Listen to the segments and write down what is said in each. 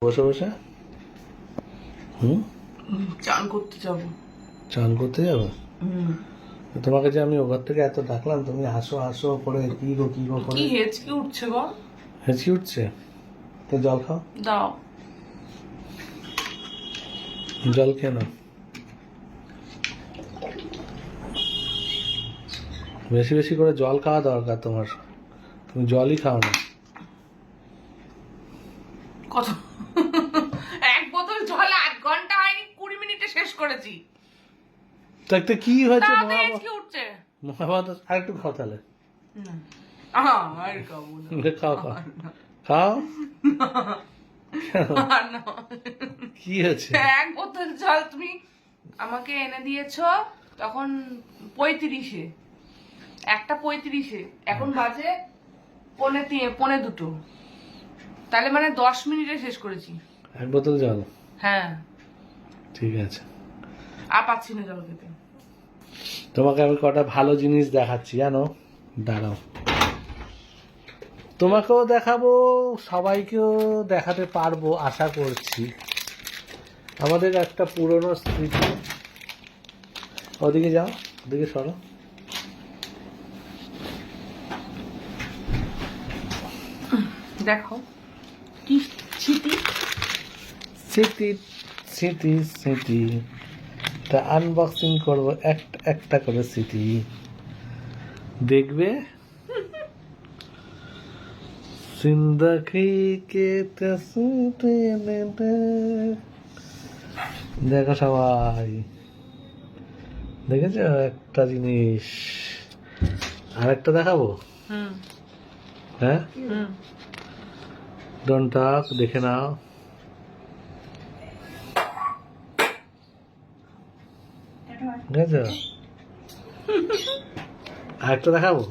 বসে বসে চান করতে যাবো। চান করতে যাবো? তোমাকে যে আমি ওঘর থেকে এত ডাকলাম, তুমি হাসো হাসো করে কি গো করে কি হেঁচকি উঠছে গো? হেঁচকি উঠছে? তো জল খাও, দাও। জল খেয়ে নাও। বেশি বেশি করে জল খাওয়া দরকার তোমার, তুমি জলই খাও না। কত এক বোতল জল 8 ঘন্টা হয়নি, 20 মিনিটে শেষ করেছি। দেখতে কি হয়েছে? তাতে হেঁচকি উঠছে। মহাভারত আর একটু খাও তাহলে। না আর খাবো না। খাও খাও খাও। আর না। কি হয়েছে? এক বোতল জল তুমি আমাকে এনে দিয়েছো তখন 35-এ, একটা 35-এ, এখন বাজে 1:45, তাহলে মানে 10 মিনিটে শেষ করেছি। এক বোতল জল? হ্যাঁ। ঠিক আছে, আর পাচ্ছি না জল খেতে। তোমাকে আমি কটা ভালো জিনিস দেখাচ্ছি জানো, দাঁড়াও। তোমাকেও দেখাবো, সবাইকেও দেখাতে পারবো আশা করছি। আমাদের একটা পুরনো স্মৃতি। ওদিকে যাও, ওদিকে সরো। দেখো কি স্মৃতি। স্মৃতি স্মৃতি স্মৃতি, তা আনবক্সিং করবো একটা একটা করে স্মৃতি, দেখবে। জিন্দগি কে দেখো সবাই, দেখেছো একটা জিনিস? আর একটা দেখাবো? হ্যাঁ, ডোন্ট টক, দেখে নাও। দেখেছো? আর একটা দেখাবো?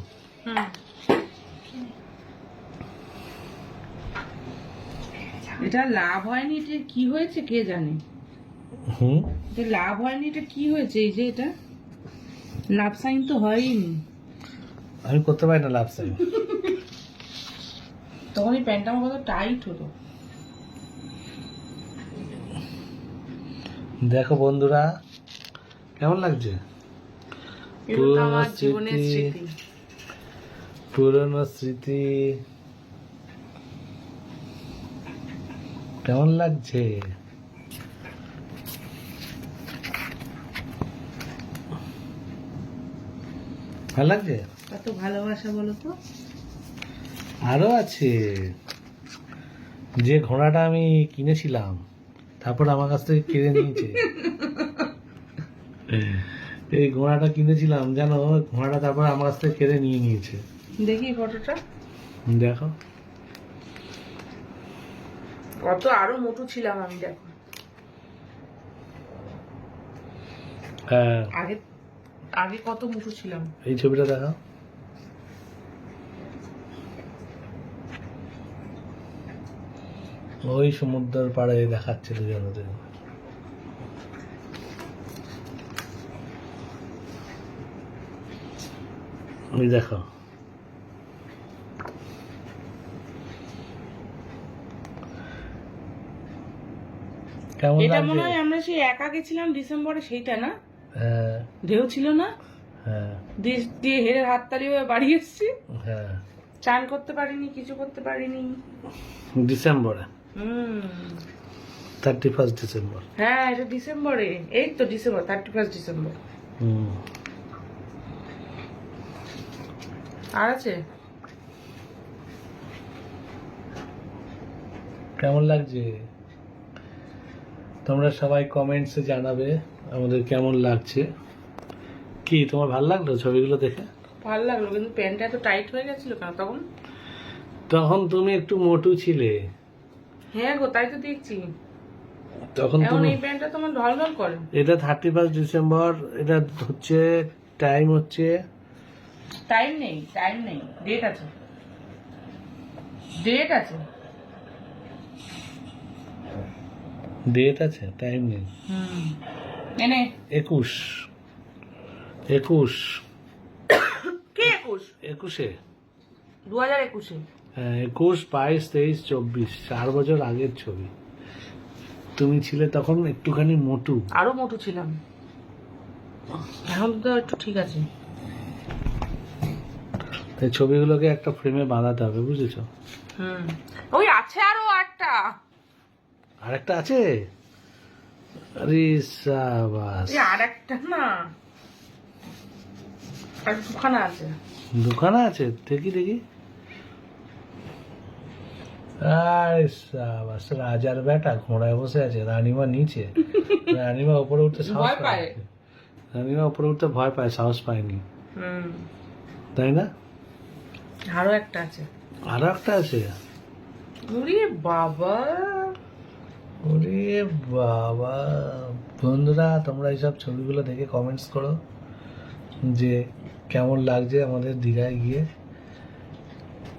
এটা লাভ হয়নি, এটা কি হয়েছে কে জানে। এটা লাভ হয়নি, এটা কি হয়েছে? এই যে এটা লাভ সাইন তো হয়নি। আমি করতে পারি না লাভ সাইন। তখন এই প্যান্টটা আমার কত টাইট হতো। দেখো বন্ধুরা, কেমন লাগছে? এটা তো আমার জীবনের স্মৃতি। পুরনো স্মৃতি কেমন লাগছে? ভালো লাগছে? কত ভালোবাসা বলো তো। আরো আছে, যে ঘোড়াটা আমি কিনেছিলাম তারপর আমার কাছ থেকে কেড়ে নিয়েছে। এই ঘোড়াটা কিনেছিলাম জানো, ঘোড়াটা তারপর আমার কাছ থেকে কেড়ে নিয়ে নিয়েছে। দেখি ফটোটা। দেখো কত আরো মোটু ছিলাম আমি, দেখো। হ্যাঁ, আগে আগে কত মোটু ছিলাম। এই ছবিটা দেখো। ওই সমুদ্রের পাড়ে দেখাচ্ছে দুজনদের। ওই দেখো, কেমন এটা লাগছে? মনে হয় আমরা সেই একা গেছিলাম ডিসেম্বরে, সেইটা না? হ্যাঁ ঢেউ ছিল না? হ্যাঁ দিয়ে হেরে হাততালি হয়ে বাড়ি এসেছি। হ্যাঁ, চান করতে পারিনি, কিছু করতে পারিনি। ডিসেম্বরে, 31 ডিসেম্বর। হ্যাঁ এটা ডিসেম্বরে, এই তো ডিসেম্বর, 31 ডিসেম্বর। আর আছে? কেমন লাগছে? তোমরা সবাই কমেন্টসে জানাবে আমাদের কেমন লাগছে। কি তোমার ভালো লাগলো ছবিগুলো দেখে? ভালো লাগলো, কিন্তু প্যান্টটা এত টাইট হয়ে গেছিল কেন তখন? তখন তুমি একটু মোটু ছিলে। হ্যাঁ গো, তাই তো দেখছি। তখন এখন তুমি, এই প্যান্টটা তোমার ঢলঢল করে। এটা 31 ডিসেম্বর, এটা হচ্ছে টাইম হচ্ছে, টাইম নেই, টাইম নেই, ডেট আছে, ডেট আছে। ডেট আছে, টাইম নেই। এনে 21 21 কে 21? 21-এ, 2021-এ। হ্যাঁ 21, 22, 23, 24, 4 বছর আগের ছবি। তুমি ছিলে তখন একটুখানি মোটু। আরো মোটু ছিলাম, এখন তো একটু ঠিক আছে। তাই ছবিগুলোকে একটা ফ্রেমে বাঁধাতে হবে, বুঝেছো? ওই আছে আরো একটা, আরেকটা আছে? আরে সাবাস, আর একটা না, আর দুখানা আছে। দুখানা আছে? দেখি দেখি। আরে সাবাস, রাজার বেটা ঘোড়ায় বসে আছে, রানীমা নিচে। রানীমা উপরে উঠতে সাহস ভয় পায়। পায়। রানীমা উপরে উঠতে ভয় পায়, সাহস পায়নি, তাই না? আরো একটা আছে। আরো একটা আছে? ওরে বাবা, ওরে বাবা। বন্ধুরা, তোমরা এইসব ছবিগুলো দেখে কমেন্টস করো যে কেমন লাগছে আমাদের দীঘায় গিয়ে,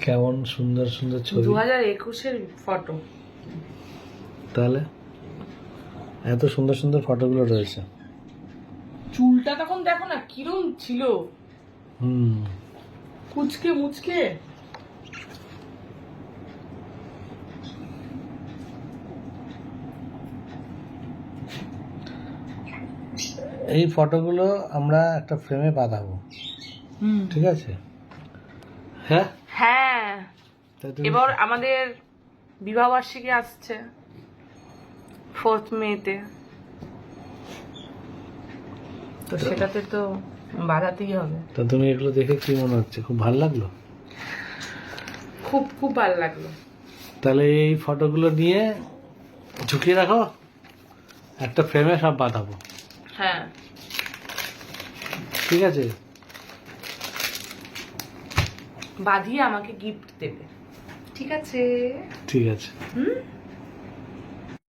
কেমন সুন্দর সুন্দর ছবি। 2021-এর ফটো। তাহলে এত সুন্দর সুন্দর ফটোগুলো রয়েছে। চুলটা তখন দেখো না কিরম ছিল, হুম, কুচকে মুচকে। এই ফটোগুলো আমরা একটা ফ্রেমে বাঁধাবো, ঠিক আছে? হ্যাঁ হ্যাঁ, তাই তুমি- এবার আমাদের বিবাহবার্ষিকী আসছে 4th মেতে, তো সেটাতে তো বাধাতেই হবে। তা তুমি এগুলো দেখে কি মনে হচ্ছে? খুব ভালো লাগলো? খুব খুব ভালো লাগলো। তাহলে এই ফটোগুলো নিয়ে ঝুঁকিয়ে রাখো, একটা ফ্রেমে সব বাঁধাবো, হ্যাঁ, ঠিক আছে? বাঁধিয়ে আমাকে গিফট দেবে, ঠিক আছে? ঠিক আছে। হুম।